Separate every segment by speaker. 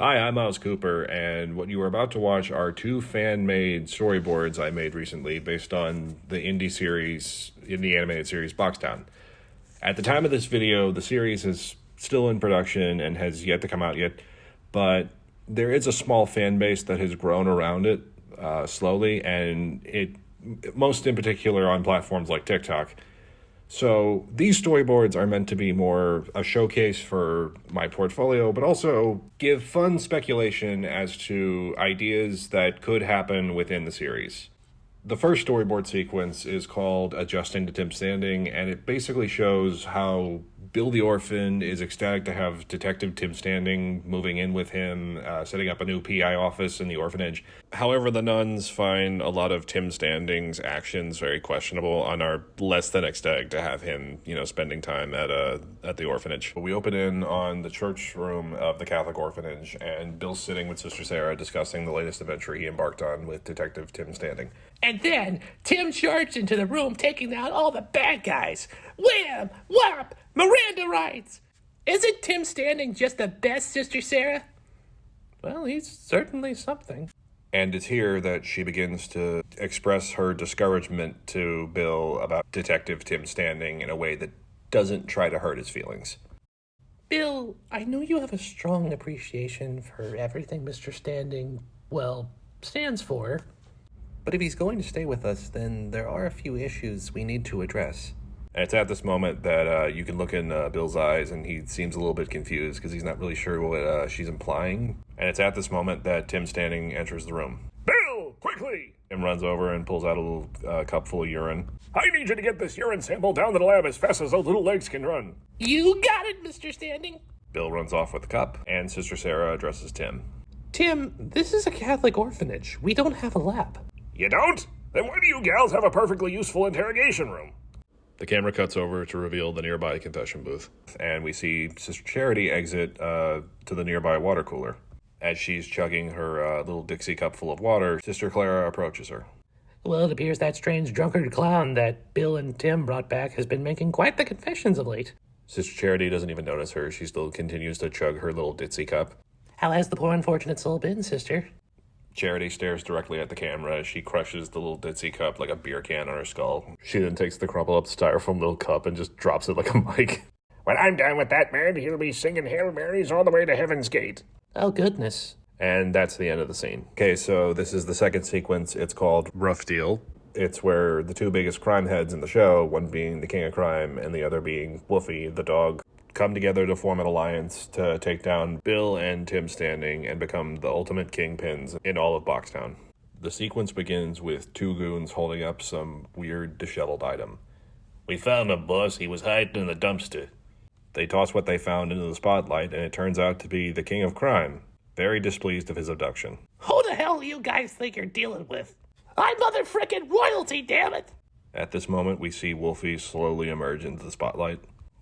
Speaker 1: Hi, I'm Miles Cooper, and what you are about to watch are two fan-made storyboards I made recently based on the indie animated series Boxtown. At the time of this video, the series is still in production and has yet to come out yet, but there is a small fan base that has grown around it slowly, and it most in particular on platforms like TikTok. So these storyboards are meant to be more a showcase for my portfolio, but also give fun speculation as to ideas that could happen within the series. The first storyboard sequence is called Adjusting to Tim Standing, and it basically shows how Bill the Orphan is ecstatic to have Detective Tim Standing moving in with him, setting up a new PI office in the orphanage. However, the nuns find a lot of Tim Standing's actions very questionable and are less than ecstatic to have him, spending time at the orphanage. We open in on the church room of the Catholic orphanage, and Bill's sitting with Sister Sarah discussing the latest adventure he embarked on with Detective Tim Standing.
Speaker 2: And then Tim charged into the room, taking out all the bad guys. Wham! Whop! Miranda rights! Isn't Tim Standing just the best, Sister Sarah? Well, he's certainly something.
Speaker 1: And it's here that she begins to express her discouragement to Bill about Detective Tim Standing in a way that doesn't try to hurt his feelings.
Speaker 2: Bill, I know you have a strong appreciation for everything Mr. Standing, stands for. But if he's going to stay with us, then there are a few issues we need to address.
Speaker 1: And it's at this moment that you can look in Bill's eyes, and he seems a little bit confused because he's not really sure what she's implying. And it's at this moment that Tim Standing enters the room.
Speaker 3: Bill, quickly!
Speaker 1: Tim runs over and pulls out a little cup full of urine.
Speaker 3: I need you to get this urine sample down to the lab as fast as those little legs can run.
Speaker 2: You got it, Mr. Standing.
Speaker 1: Bill runs off with the cup, and Sister Sarah addresses Tim.
Speaker 2: Tim, this is a Catholic orphanage. We don't have a lab.
Speaker 3: You don't? Then why do you gals have a perfectly useful interrogation room?
Speaker 1: The camera cuts over to reveal the nearby confession booth, and we see Sister Charity exit to the nearby water cooler. As she's chugging her little Dixie cup full of water, Sister Clara approaches her.
Speaker 2: Well, it appears that strange drunkard clown that Bill and Tim brought back has been making quite the confessions of late.
Speaker 1: Sister Charity doesn't even notice her. She still continues to chug her little Dixie cup.
Speaker 2: How has the poor unfortunate soul been, sister?
Speaker 1: Charity stares directly at the camera as she crushes the little Ditsy cup like a beer can on her skull. She then takes the crumpled up styrofoam little cup and just drops it like a mic.
Speaker 3: When I'm done with that man, he'll be singing Hail Marys all the way to Heaven's Gate.
Speaker 2: Oh, goodness.
Speaker 1: And that's the end of the scene. Okay, so this is the second sequence. It's called Rough Deal. It's where the two biggest crime heads in the show, one being the king of crime and the other being Wolfie, the dog, come together to form an alliance to take down Bill and Tim Standing and become the ultimate kingpins in all of Boxtown. The sequence begins with two goons holding up some weird disheveled item.
Speaker 4: We found him, boss. He was hiding in the dumpster.
Speaker 1: They toss what they found into the spotlight, and it turns out to be the king of crime, very displeased of his abduction.
Speaker 2: Who the hell do you guys think you're dealing with? I'm mother frickin' royalty, damn it!
Speaker 1: At this moment, we see Wolfie slowly emerge into the spotlight.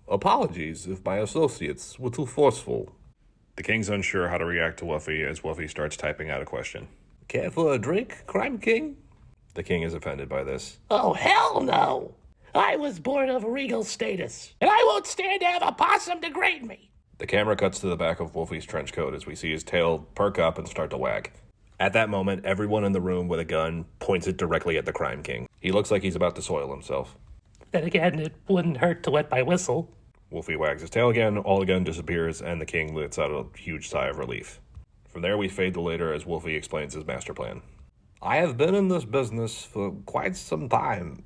Speaker 1: Apologies if my associates were too forceful. The king's unsure how to react to Wolfie as Wolfie starts typing out a question.
Speaker 2: Care for a drink, Crime King?
Speaker 1: The king is offended by this.
Speaker 2: Oh, hell no! I was born of regal status, and I won't stand to have a possum degrade me!
Speaker 1: The camera cuts to the back of Wolfie's trench coat as we see his tail perk up and start to wag. At that moment, everyone in the room with a gun points it directly at the Crime King. He looks like he's about to soil himself.
Speaker 2: Then again, it wouldn't hurt to wet my whistle.
Speaker 1: Wolfie wags his tail again, all the gun disappears, and the king lets out a huge sigh of relief. From there, we fade to later as Wolfie explains his master plan. I have been in this business for quite some time,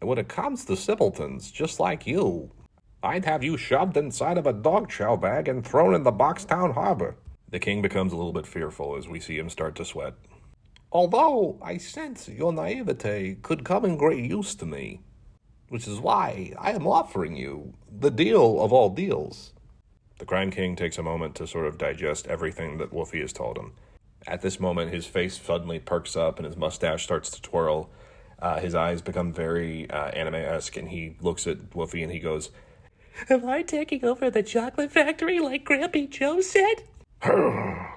Speaker 1: and when it comes to simpletons just like you, I'd have you shoved inside of a dog chow bag and thrown in the Boxtown harbor. The king becomes a little bit fearful as we see him start to sweat. Although I sense your naivete could come in great use to me, which is why I am offering you the deal of all deals. The Crime King takes a moment to sort of digest everything that Wolfie has told him. At this moment, his face suddenly perks up and his mustache starts to twirl. His eyes become very anime-esque, and he looks at Wolfie and he goes,
Speaker 2: Am I taking over the chocolate factory like Grampy Joe said?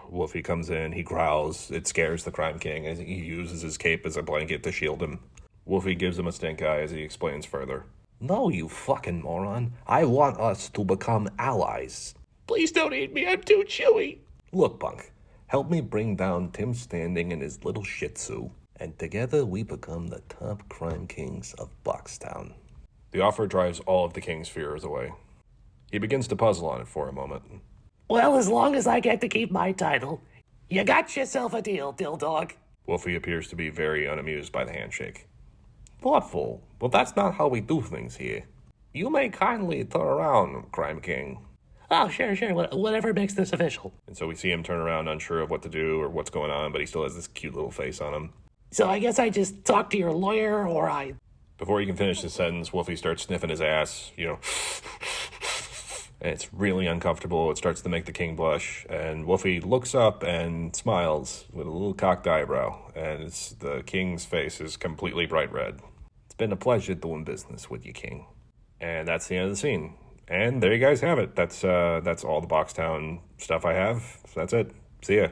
Speaker 1: Wolfie comes in, he growls. It scares the Crime King as he uses his cape as a blanket to shield him. Wolfie gives him a stink eye as he explains further. No, you fucking moron. I want us to become allies.
Speaker 2: Please don't eat me, I'm too chewy.
Speaker 1: Look, punk, Help me bring down Tim Standing and his little shih tzu, and together we become the top crime kings of Boxtown. The offer drives all of the king's fears away. He begins to puzzle on it for a moment.
Speaker 2: Well, as long as I get to keep my title, you got yourself a deal, Dill Dog.
Speaker 1: Wolfie appears to be very unamused by the handshake. Thoughtful, but that's not how we do things here. You may kindly turn around, Crime King.
Speaker 2: Oh, sure. Whatever makes this official.
Speaker 1: And so we see him turn around, unsure of what to do or what's going on, but he still has this cute little face on him.
Speaker 2: So I guess I just talk to your lawyer, or I...
Speaker 1: Before he can finish his sentence, Wolfie starts sniffing his ass, and it's really uncomfortable. It starts to make the king blush, and Wolfie looks up and smiles with a little cocked eyebrow, and the king's face is completely bright red. It's been a pleasure doing business with you, king. And that's the end of the scene. And there you guys have it. That's all the Boxtown stuff I have. So that's it. See ya.